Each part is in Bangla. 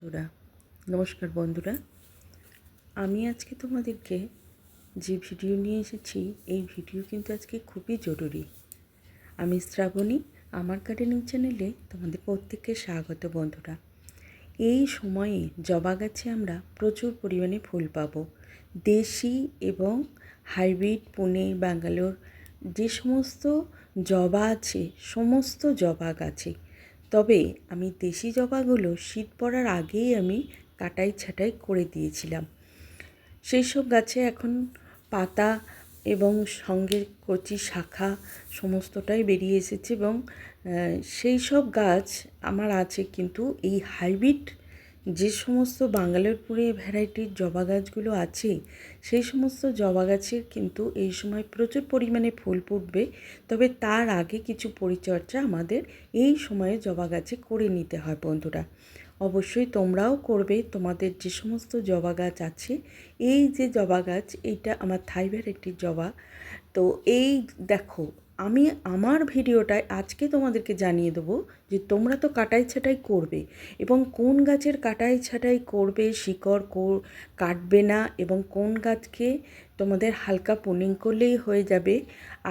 বন্ধুরা, নমস্কার বন্ধুরা। আমি আজকে তোমাদেরকে যে ভিডিও নিয়ে এসেছি, এই ভিডিও কিন্তু আজকে খুবই জরুরি। আমি শ্রাবণী, আমার গার্ডেনিং চ্যানেলে তোমাদের প্রত্যেককে স্বাগত। বন্ধুরা, এই সময়ে জবা গাছে আমরা প্রচুর পরিমাণে ফুল পাবো। দেশি এবং হাইব্রিড, পুনে, ব্যাঙ্গালোর যে সমস্ত জবা আছে, সমস্ত জবা গাছে। তবে আমি দেশি জবাগুলো শীত পড়ার আগেই আমি কাটাই ছাঁটাই করে দিয়েছিলাম। সেই সব গাছে এখন পাতা এবং সঙ্গে কচি শাখা সমস্তটাই বেরিয়ে এসেছে এবং সেই সব গাছ আমার আছে। কিন্তু এই হাইব্রিড যে সমস্ত বাঙ্গালোরপুরে ভ্যারাইটির জবা গাছগুলো আছে, সেই সমস্ত জবা গাছের কিন্তু এই সময় প্রচুর পরিমাণে ফুল ফুটবে। তবে তার আগে কিছু পরিচর্যা আমাদের এই সময়ে জবা গাছে করে নিতে হয়। বন্ধুরা, অবশ্যই তোমরাও করবে। তোমাদের যে সমস্ত জবা গাছ আছে, এই যে জবা গাছ, এইটা আমার থাই ভ্যারাইটির জবা। তো এই দেখো, আমি আমার ভিডিওটায় আজকে তোমাদেরকে জানিয়ে দেবো যে তোমরা তো কাটাই ছাঁটাই করবে এবং কোন গাছের কাটাই ছাঁটাই করবে, শিকড় কাটবে না, এবং কোন গাছকে তোমাদের হালকা পুনিং করলেই হয়ে যাবে,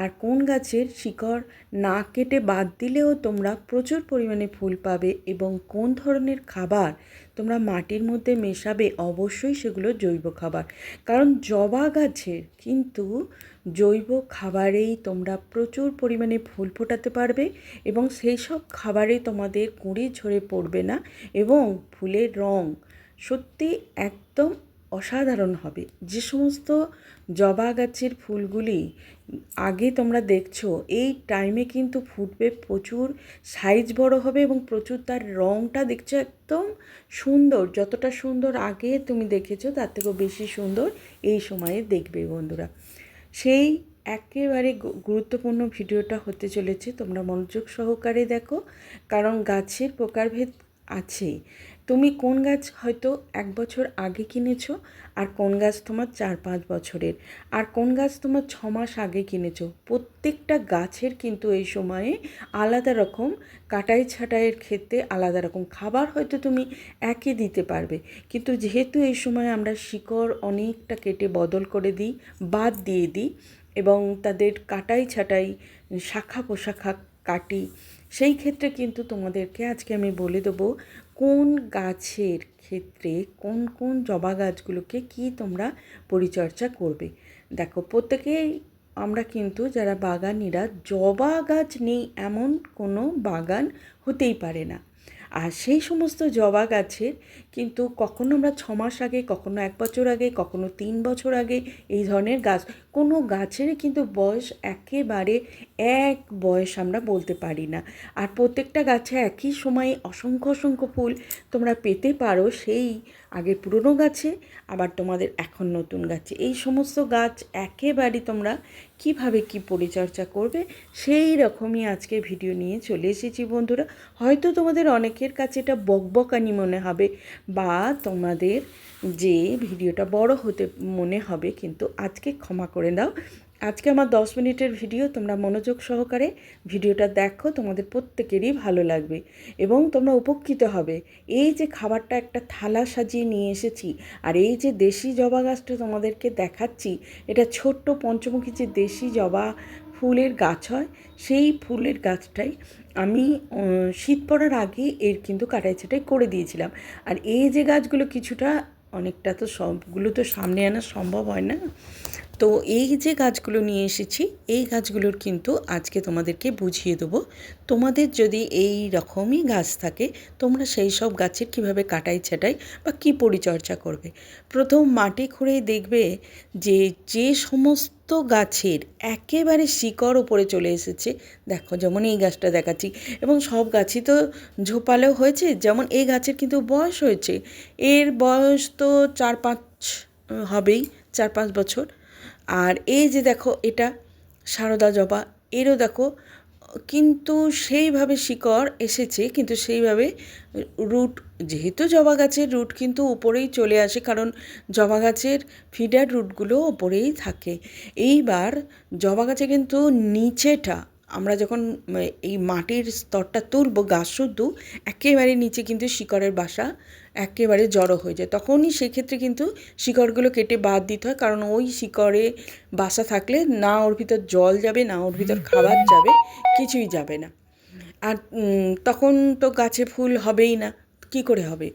আর কোন গাছের শিকড় না কেটে বাদ দিলেও তোমরা প্রচুর পরিমাণে ফুল পাবে, এবং কোন ধরনের খাবার তোমরা মাটির মধ্যে মেশাবে। অবশ্যই সেগুলো জৈব খাবার, কারণ জবা গাছের কিন্তু জৈব খাবারেই তোমরা প্রচুর পরিমাণে ফুল ফোটাতে পারবে, এবং সেই সব খাবারে তোমাদের কুঁড়ি ঝরে পড়বে না, এবং ফুলের রং সত্যি একদম অসাধারণ হবে। যে সমস্ত জবা গাছের ফুলগুলি আগে তোমরা দেখছো, এই টাইমে কিন্তু ফুটবে, প্রচুর সাইজ বড় হবে এবং প্রচুর তার রঙটা দেখছো একদম সুন্দর। যতটা সুন্দর আগে তুমি দেখেছো, তার থেকেও বেশি সুন্দর এই সময়ে দেখবে। বন্ধুরা, সেই একেবারে গুরুত্বপূর্ণ ভিডিওটা হতে চলেছে, তোমরা মনোযোগ সহকারে দেখো, কারণ গাছের প্রকারভেদ আছে। তুমি কোন গাছ হয়তো 1 বছর আগে কিনেছো, আর কোন গাছ তোমার 4-5 বছরের, আর কোন গাছ তোমার 6 মাস আগে কিনেছো। প্রত্যেকটা গাছের কিন্তু এই সময়ে আলাদা রকম কাটাই ছাঁটাইয়ের ক্ষেত্রে আলাদা রকম খাবার হয়তো তুমি একই দিতে পারবে, কিন্তু যেহেতু এই সময় আমরা শিকড় অনেকটা কেটে বদল করে দিই, বাদ দিয়ে দিই, এবং তাদের কাটাই ছাঁটাই শাখা পোশাখা কাটি, সেই ক্ষেত্রে কিন্তু তোমাদেরকে আজকে আমি বলে দেবো কোন গাছের ক্ষেত্রে কোন কোন জবা গাছগুলোকে কি তোমরা পরিচর্যা করবে। দেখো, প্রত্যেকেই আমরা কিন্তু যারা বাগানিরা, জবা গাছ নেই এমন কোনো বাগান হতেই পারে না। আর সেই সমস্ত জবা গাছের কিন্তু কখনো আমরা 6 মাস আগে, কখনো 1 বছর আগে, কখনো 3 বছর আগে, এই ধরনের গাছ, কোনো গাছেরই কিন্তু বয়স একেবারে এক বয়স আমরা বলতে পারি না। আর প্রত্যেকটা গাছে একই সময়ে অসংখ্য অসংখ্য ফুল তোমরা পেতে পারো, সেই আগের পুরনো গাছে, আবার তোমাদের এখন নতুন গাছে। এই সমস্ত গাছ একেবারে তোমরা কিভাবে কি পরিচর্যা করবে, সেই রকমই আজকে ভিডিও নিয়ে চলে এসেছি। বন্ধুরা, হয়তো তোমাদের অনেকের কাছে এটা বকবকানি মনে হবে, বা তোমাদের যে ভিডিওটা বড় হতে মনে হবে, কিন্তু আজকে ক্ষমা করে দাও। আজকে আমার 10 মিনিটের ভিডিও, তোমরা মনোযোগ সহকারে ভিডিওটা দেখো, তোমাদের প্রত্যেকেরই ভালো লাগবে এবং তোমরা উপকৃত হবে। এই যে খাবারটা একটা থালা সাজিয়ে নিয়ে এসেছি, আর এই যে দেশি জবা গাছটা তোমাদেরকে দেখাচ্ছি, এটা ছোট্ট পঞ্চমুখী যে দেশি জবা ফুলের গাছ হয়, সেই ফুলের গাছটাই আমি শীত পড়ার আগে এর কিন্তু কাটাই ছাঁটাই করে দিয়েছিলাম। আর এই যে গাছগুলো কিছুটা, অনেকটা তো সবগুলো তো সামনে আনা সম্ভব হয় না, তো এই যে গাছগুলো নিয়ে এসেছি, এই গাছগুলোর কিন্তু আজকে তোমাদেরকে বুঝিয়ে দেবো। তোমাদের যদি এই রকমই গাছ থাকে, তোমরা সেই সব গাছের কিভাবে কাটাই ছাঁটাই বা কী পরিচর্যা করবে। প্রথম মাটি খুঁড়ে দেখবে যে যে সমস্ত গাছের একেবারে শিকড় ওপরে চলে এসেছে, দেখো যেমন এই গাছটা দেখাচ্ছি, এবং সব গাছই তো ঝোপালো হয়েছে, যেমন এই গাছের কিন্তু বয়স হয়েছে, এর বয়স তো 4-5 হবেই, 4-5 বছর। আর এই যে দেখো, এটা সারদা জবা, এরও দেখো কিন্তু সেইভাবে শিকড় এসেছে, কিন্তু সেইভাবে রুট, যেহেতু জবা গাছের রুট কিন্তু উপরেই চলে আসে, কারণ জবা গাছের ফিডার রুটগুলো উপরেই থাকে। এইবার জবা গাছে কিন্তু নিচেটা আমরা যখন এই মাটির স্তরটা তুলব, গাছ শুদ্ধ একেবারে নিচে কিন্তু শিকড়ের বাসা একেবারে জড়ো হয়ে যায়, তখনই সেক্ষেত্রে কিন্তু শিকড়গুলো কেটে বাদ দিতে হয়, কারণ ওই শিকড়ে বাসা থাকলে না ওর ভিতর জল যাবে, না ওর ভিতর খাবার যাবে, কিছুই যাবে না। আর তখন তো গাছে ফুল হবেই না, কী করে হবে?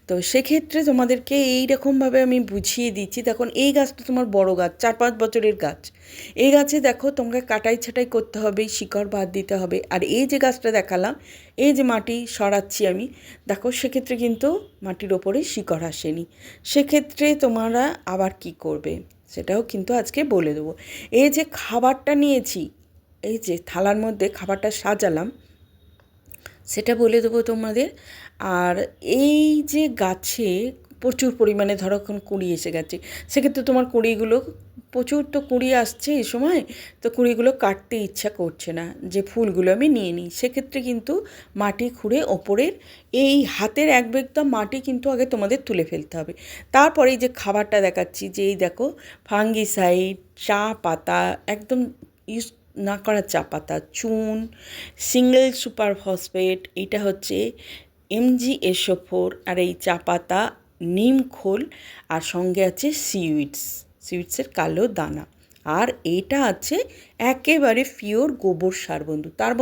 তো সেক্ষেত্রে তোমাদেরকে এই রকমভাবে আমি বুঝিয়ে দিচ্ছি। দেখুন, এই গাছটা তোমার বড় গাছ, 4-5 বছরের গাছ। এই গাছে দেখো তোমাকে কাটাই ছাঁটাই করতে হবে, শিকড় বাদ দিতে হবে। আর এই যে গাছটা দেখালাম, এই যে মাটি সরাচ্ছি আমি, দেখো সেক্ষেত্রে কিন্তু মাটির ওপরে শিকড় আসেনি। সেক্ষেত্রে তোমরা আবার কি করবে সেটাও কিন্তু আজকে বলে দেবো। এই যে খাবারটা নিয়েছি, এই যে থালার মধ্যে খাবারটা সাজালাম, সেটা বলে দেবো তোমাদের। আর এই যে গাছে প্রচুর পরিমাণে ধরো এখন কুঁড়ি এসে গেছে, সেক্ষেত্রে তোমার কুঁড়িগুলো প্রচুর তো কুঁড়ি আসছে এই সময়, তো কুঁড়িগুলো কাটতে ইচ্ছা করছে না যে ফুলগুলো আমি নিয়ে নিই। সেক্ষেত্রে কিন্তু মাটি খুঁড়ে ওপরের এই হাতের এক বেগটা মাটি কিন্তু আগে তোমাদের তুলে ফেলতে হবে। তারপরে এই যে খাবারটা দেখাচ্ছি, যে এই দেখো ফাঙ্গিসাইড, চা পাতা, একদম ইউজ না করা চা পাতা, চুন, সিঙ্গেল সুপার ফসফেট, এটা হচ্ছে MgSO4, আর এই চা পাতা, নিম খোল, আর সঙ্গে আছে সিউইডসের কালো দানা, আর এটা আছে একেবারে পিওর গোবর সার বন্ধু। তার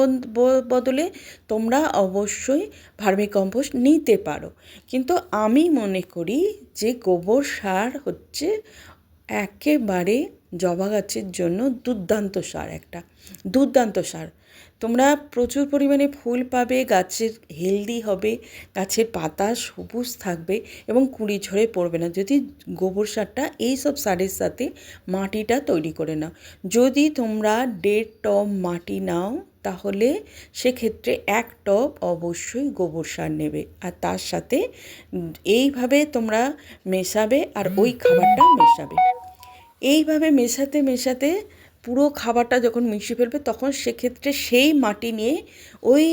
বদলে তোমরা অবশ্যই ভার্মিকম্পোস্ট নিতে পারো, কিন্তু আমি মনে করি যে গোবর সার হচ্ছে একেবারে জবা গাছের জন্য দুর্দান্ত সার, একটা দুর্দান্ত সার। তোমরা প্রচুর পরিমাণে ফুল পাবে, গাছের হেলদি হবে, গাছের পাতা সবুজ থাকবে এবং কুঁড়ি ঝরে পড়বে না যদি গোবর সারটা এই সব সারের সাথে মাটিটা তৈরি করে নাও। যদি তোমরা 1.5 টব মাটি নাও, তাহলে সেক্ষেত্রে 1 টব অবশ্যই গোবর সার নেবে, আর তার সাথে এইভাবে তোমরা মেশাবে, আর ওই খাবারটা মেশাবে। এইভাবে মেশাতে মেশাতে পুরো খাবারটা যখন মিশিয়ে ফেলবে, তখন সেক্ষেত্রে সেই মাটি নিয়ে ওই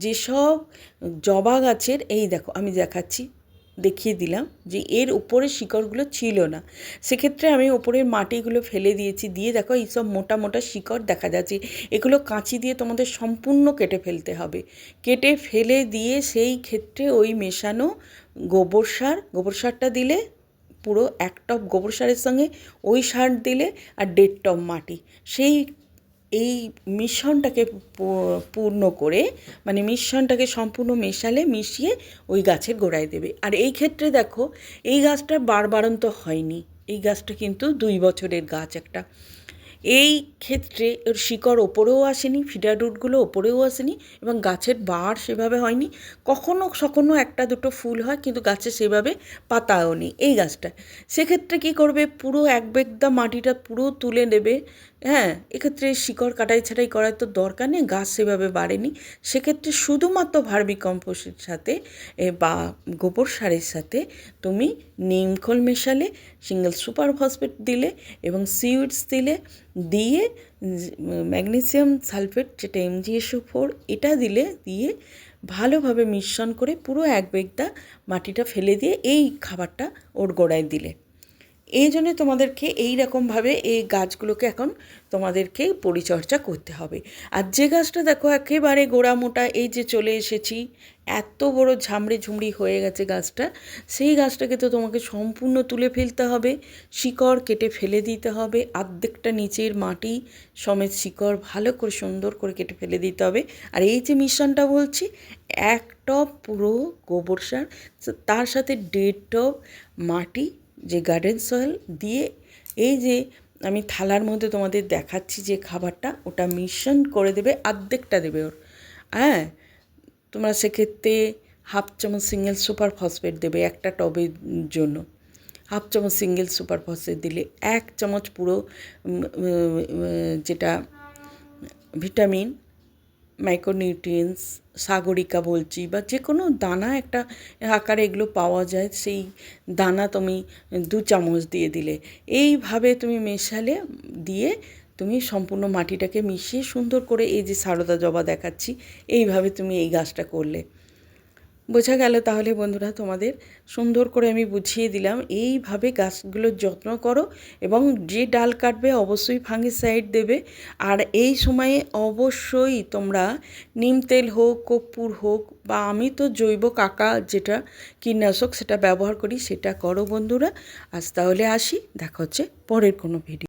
যেসব জবা গাছের, এই দেখো আমি দেখিয়ে দিলাম যে এর উপরে শিকড়গুলো ছিল না, সেক্ষেত্রে আমি ওপরের মাটিগুলো ফেলে দিয়েছি। দিয়ে দেখো এইসব মোটা মোটা শিকড় দেখা যাচ্ছে, এগুলো কাঁচি দিয়ে তোমাদের সম্পূর্ণ কেটে ফেলতে হবে। কেটে ফেলে দিয়ে সেই ক্ষেত্রে ওই মেশানো গোবর সারটা দিলে, পুরো 1 টব গোবর সারের সঙ্গে ওই সার দিলে, আর 1.5 টব মাটি, সেই এই মিশ্রণটাকে পূর্ণ করে, মানে মিশ্রণটাকে সম্পূর্ণ মেশালে, মিশিয়ে ওই গাছের গোড়ায় দেবে। আর এই ক্ষেত্রে দেখো, এই গাছটা বাড়ন্ত হয়নি, এই গাছটা কিন্তু 2 বছরের গাছ একটা। এই ক্ষেত্রে ওর শিকড় ওপরেও আসেনি, ফিডার রুটগুলো ওপরেও আসেনি, এবং গাছের বাড় সেভাবে হয়নি। কখনো একটা দুটো ফুল হয়, কিন্তু গাছে সেভাবে পাতাও নেই এই গাছটা। সেক্ষেত্রে কী করবে, পুরো এক বেগদা মাটিটা পুরো তুলে নেবে। হ্যাঁ, এক্ষেত্রে শিকড় কাটাই ছাটাই করার তো দরকার নেই, গাছ সেভাবে বাড়েনি। সেক্ষেত্রে শুধুমাত্র ভার্মিকম্পোস্টের সাথে বা গোবর সারের সাথে তুমি নিমখোল মেশালে, সিঙ্গেল সুপার ফসফেট দিলে, এবং সিউইডস দিয়ে ম্যাগনেসিয়াম সালফেট, যেটা MgSO4, এটা দিয়ে ভালোভাবে মিশ্রণ করে পুরো এক বেগটা মাটিটা ফেলে দিয়ে এই খাবারটা ওর গোড়ায় দিলে। এই জন্যে তোমাদেরকে এই রকমভাবে এই গাছগুলোকে এখন তোমাদেরকে পরিচর্যা করতে হবে। আর যে গাছটা দেখো একেবারে গোড়া মোটা, এই যে চলে এসেছি, এত বড় ঝামড়ে ঝুমড়ি হয়ে গেছে গাছটা, সেই গাছটাকে তো তোমাকে সম্পূর্ণ তুলে ফেলতে হবে, শিকড় কেটে ফেলে দিতে হবে, অর্ধেকটা নিচের মাটি সমেত শিকড় ভালো করে সুন্দর করে কেটে ফেলে দিতে হবে। আর এই যে মিশ্রণটা বলছি, 1 টব পুরো গোবর সার, তার সাথে 1.5 টব মাটি, যে গার্ডেন সয়েল দিয়ে, এই যে আমি থালার মধ্যে তোমাদের দেখাচ্ছি যে খাবারটা, ওটা মিশ্রণ করে দেবে, অর্ধেকটা দেবে ওর। হ্যাঁ, তোমরা সেক্ষেত্রে 1/2 চামচ সিঙ্গেল সুপার ফসফেট দেবে একটা টবের জন্য। 1/2 চামচ সিঙ্গেল সুপার ফসফেট দিলে 1 চামচ পুরো যেটা ভিটামিন, মাইক্রোনিউট্রিয়েন্টস, সাগরিকা বলছি, বা যে কোনো দানা একটা আকারে এগুলো পাওয়া যায়, সেই দানা তুমি 2 চামচ দিয়ে দিলে। এইভাবে তুমি মেশালে, দিয়ে তুমি সম্পূর্ণ মাটিটাকে মিশিয়ে সুন্দর করে, এই যে সারদা জবা দেখাচ্ছি, এইভাবে তুমি এই গাছটা করলে। বোঝা গেল তাহলে বন্ধুরা, তোমাদের সুন্দর করে আমি বুঝিয়ে দিলাম। এইভাবে গাছগুলোর যত্ন করো এবং যে ডাল কাটবে অবশ্যই ফাঙ্গিসাইড দেবে। আর এই সময়ে অবশ্যই তোমরা নিম তেল হোক, কর্পূর হোক, বা আমি তো জৈব কাকা যেটা কীটনাশক সেটা ব্যবহার করি, সেটা করো বন্ধুরা। আজ তাহলে আসি, দেখা হচ্ছে পরের কোনো ভিডিও।